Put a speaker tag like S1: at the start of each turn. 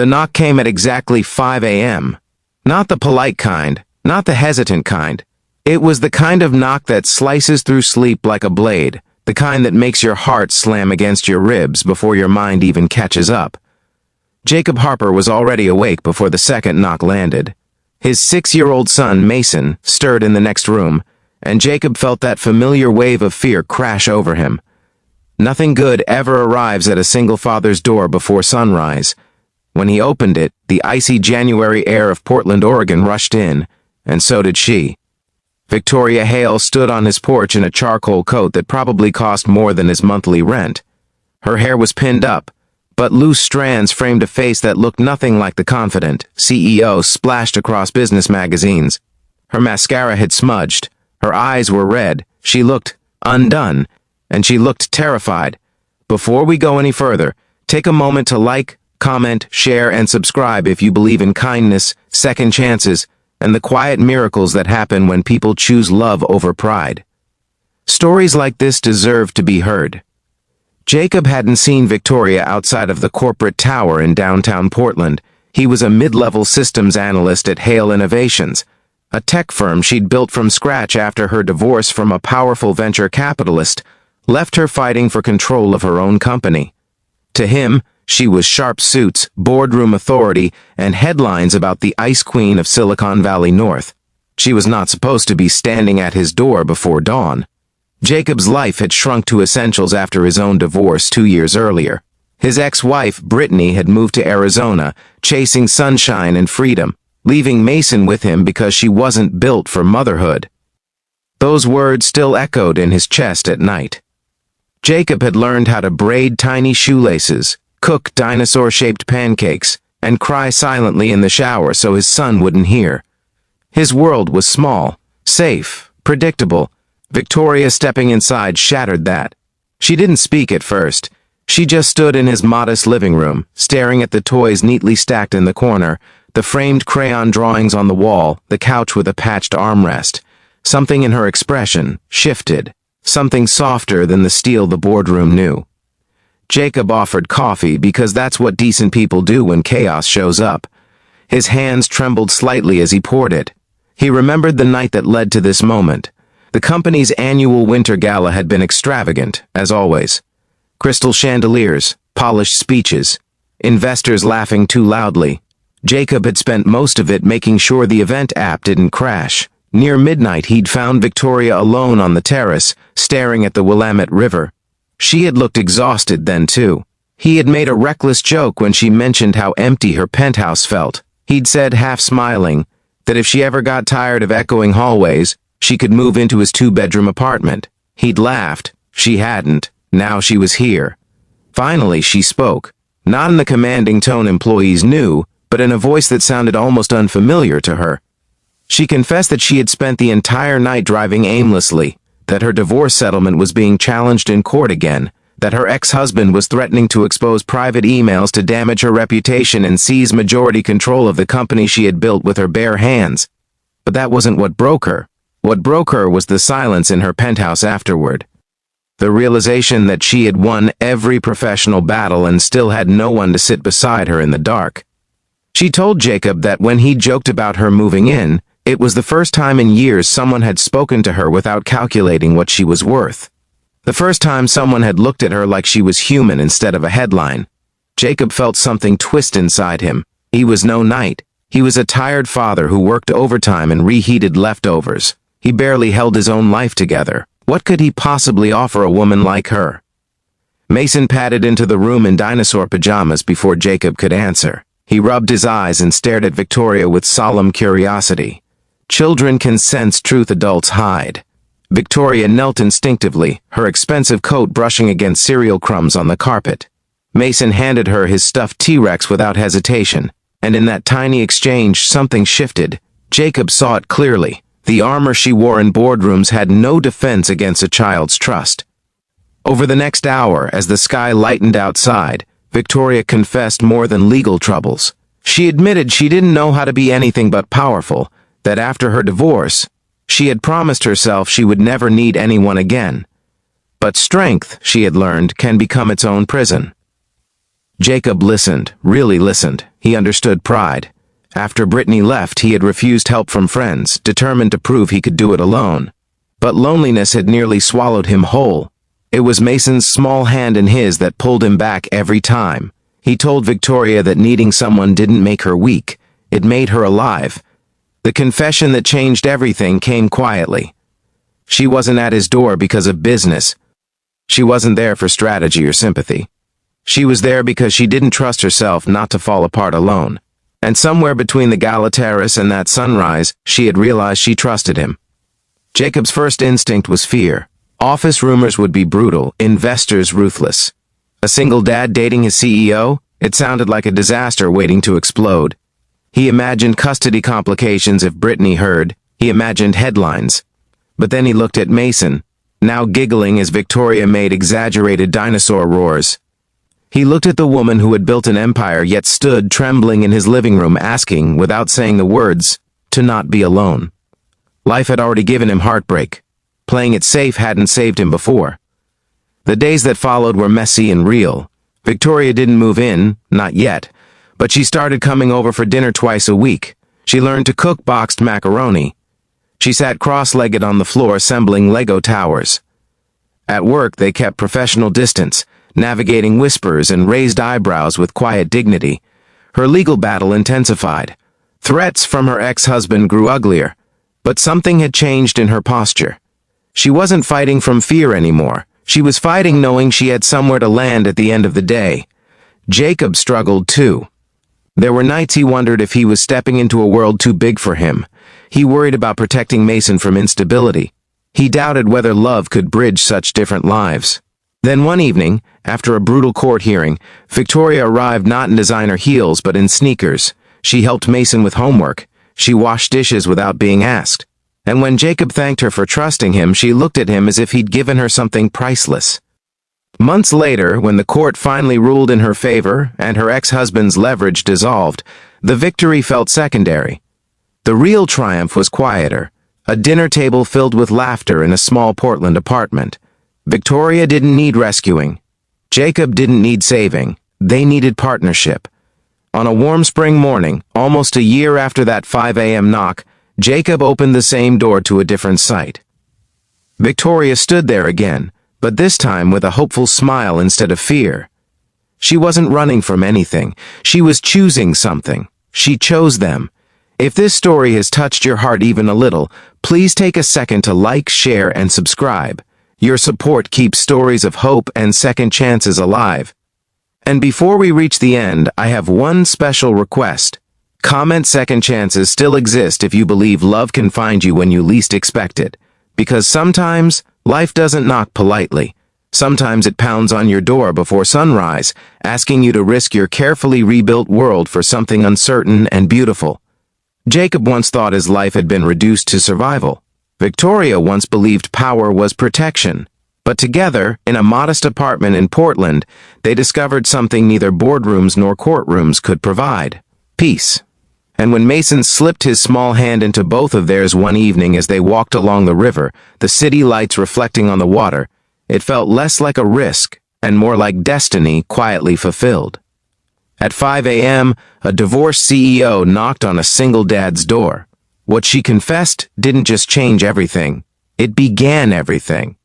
S1: The knock came at exactly 5 a.m. Not the polite kind, not the hesitant kind. It was the kind of knock that slices through sleep like a blade, the kind that makes your heart slam against your ribs before your mind even catches up. Jacob Harper was already awake before the second knock landed. His 6-year-old son, Mason, stirred in the next room, and Jacob felt that familiar wave of fear crash over him. Nothing good ever arrives at a single father's door before sunrise. When he opened it, the icy January air of Portland, Oregon rushed in, and so did she. Victoria Hale stood on his porch in a charcoal coat that probably cost more than his monthly rent. Her hair was pinned up, but loose strands framed a face that looked nothing like the confident CEO splashed across business magazines. Her mascara had smudged, her eyes were red, she looked undone, and she looked terrified. Before we go any further, take a moment to like, comment, share, and subscribe if you believe in kindness, second chances, and the quiet miracles that happen when people choose love over pride. Stories like this deserve to be heard. Jacob hadn't seen Victoria outside of the corporate tower in downtown Portland. He was a mid-level systems analyst at Hale Innovations, a tech firm she'd built from scratch after her divorce from a powerful venture capitalist left her fighting for control of her own company. To him, she was sharp suits, boardroom authority, and headlines about the ice queen of Silicon Valley North. She was not supposed to be standing at his door before dawn. Jacob's life had shrunk to essentials after his own divorce 2 years earlier. His ex-wife, Brittany, had moved to Arizona, chasing sunshine and freedom, leaving Mason with him because she wasn't built for motherhood. Those words still echoed in his chest at night. Jacob had learned how to braid tiny shoelaces, cook dinosaur-shaped pancakes, and cry silently in the shower so his son wouldn't hear. His world was small, safe, predictable. Victoria stepping inside shattered that. She didn't speak at first. She just stood in his modest living room, staring at the toys neatly stacked in the corner, the framed crayon drawings on the wall, the couch with a patched armrest. Something in her expression shifted, something softer than the steel the boardroom knew. Jacob offered coffee because that's what decent people do when chaos shows up. His hands trembled slightly as he poured it. He remembered the night that led to this moment. The company's annual winter gala had been extravagant, as always. Crystal chandeliers, polished speeches, investors laughing too loudly. Jacob had spent most of it making sure the event app didn't crash. Near midnight, he'd found Victoria alone on the terrace, staring at the Willamette River. She had looked exhausted then, too. He had made a reckless joke when she mentioned how empty her penthouse felt. He'd said, half smiling, that if she ever got tired of echoing hallways, she could move into his 2-bedroom apartment. He'd laughed. She hadn't. Now she was here. Finally, she spoke. Not in the commanding tone employees knew, but in a voice that sounded almost unfamiliar to her. She confessed that she had spent the entire night driving aimlessly, that her divorce settlement was being challenged in court again, that her ex-husband was threatening to expose private emails to damage her reputation and seize majority control of the company she had built with her bare hands. But that wasn't what broke her. What broke her was the silence in her penthouse afterward. The realization that she had won every professional battle and still had no one to sit beside her in the dark. She told Jacob that when he joked about her moving in, it was the first time in years someone had spoken to her without calculating what she was worth. The first time someone had looked at her like she was human instead of a headline. Jacob felt something twist inside him. He was no knight. He was a tired father who worked overtime and reheated leftovers. He barely held his own life together. What could he possibly offer a woman like her? Mason padded into the room in dinosaur pajamas before Jacob could answer. He rubbed his eyes and stared at Victoria with solemn curiosity. Children can sense truth adults hide. Victoria knelt instinctively, her expensive coat brushing against cereal crumbs on the carpet. Mason handed her his stuffed T-Rex without hesitation, and in that tiny exchange something shifted. Jacob saw it clearly. The armor she wore in boardrooms had no defense against a child's trust. Over the next hour, as the sky lightened outside, Victoria confessed more than legal troubles. She admitted she didn't know how to be anything but powerful, that after her divorce, she had promised herself she would never need anyone again. But strength, she had learned, can become its own prison. Jacob listened, really listened. He understood pride. After Brittany left, he had refused help from friends, determined to prove he could do it alone. But loneliness had nearly swallowed him whole. It was Mason's small hand in his that pulled him back every time. He told Victoria that needing someone didn't make her weak. It made her alive. The confession that changed everything came quietly. She wasn't at his door because of business. She wasn't there for strategy or sympathy. She was there because she didn't trust herself not to fall apart alone. And somewhere between the gala terrace and that sunrise, she had realized she trusted him. Jacob's first instinct was fear. Office rumors would be brutal, investors ruthless. A single dad dating his CEO? It sounded like a disaster waiting to explode. He imagined custody complications if Brittany heard. He imagined headlines. But then he looked at Mason, now giggling as Victoria made exaggerated dinosaur roars. He looked at the woman who had built an empire yet stood trembling in his living room asking, without saying the words, to not be alone. Life had already given him heartbreak. Playing it safe hadn't saved him before. The days that followed were messy and real. Victoria didn't move in, not yet, but she started coming over for dinner twice a week. She learned to cook boxed macaroni. She sat cross-legged on the floor assembling Lego towers. At work, they kept professional distance, navigating whispers and raised eyebrows with quiet dignity. Her legal battle intensified. Threats from her ex-husband grew uglier, but something had changed in her posture. She wasn't fighting from fear anymore. She was fighting knowing she had somewhere to land at the end of the day. Jacob struggled too. There were nights he wondered if he was stepping into a world too big for him. He worried about protecting Mason from instability. He doubted whether love could bridge such different lives. Then one evening, after a brutal court hearing, Victoria arrived not in designer heels but in sneakers. She helped Mason with homework. She washed dishes without being asked. And when Jacob thanked her for trusting him, she looked at him as if he'd given her something priceless. Months later, when the court finally ruled in her favor and her ex-husband's leverage dissolved, the victory felt secondary. The real triumph was quieter, a dinner table filled with laughter in a small Portland apartment. Victoria didn't need rescuing. Jacob didn't need saving. They needed partnership. On a warm spring morning, almost a year after that 5 a.m. knock, Jacob opened the same door to a different sight. Victoria stood there again, but this time with a hopeful smile instead of fear. She wasn't running from anything. She was choosing something. She chose them. If this story has touched your heart even a little, please take a second to like, share, and subscribe. Your support keeps stories of hope and second chances alive. And before we reach the end, I have one special request. Comment second chances still exist if you believe love can find you when you least expect it. Because sometimes, life doesn't knock politely. Sometimes it pounds on your door before sunrise, asking you to risk your carefully rebuilt world for something uncertain and beautiful. Jacob once thought his life had been reduced to survival. Victoria once believed power was protection. But together, in a modest apartment in Portland, they discovered something neither boardrooms nor courtrooms could provide: peace. And when Mason slipped his small hand into both of theirs one evening as they walked along the river, the city lights reflecting on the water, it felt less like a risk and more like destiny quietly fulfilled. At 5 a.m., a divorced CEO knocked on a single dad's door. What she confessed didn't just change everything. It began everything.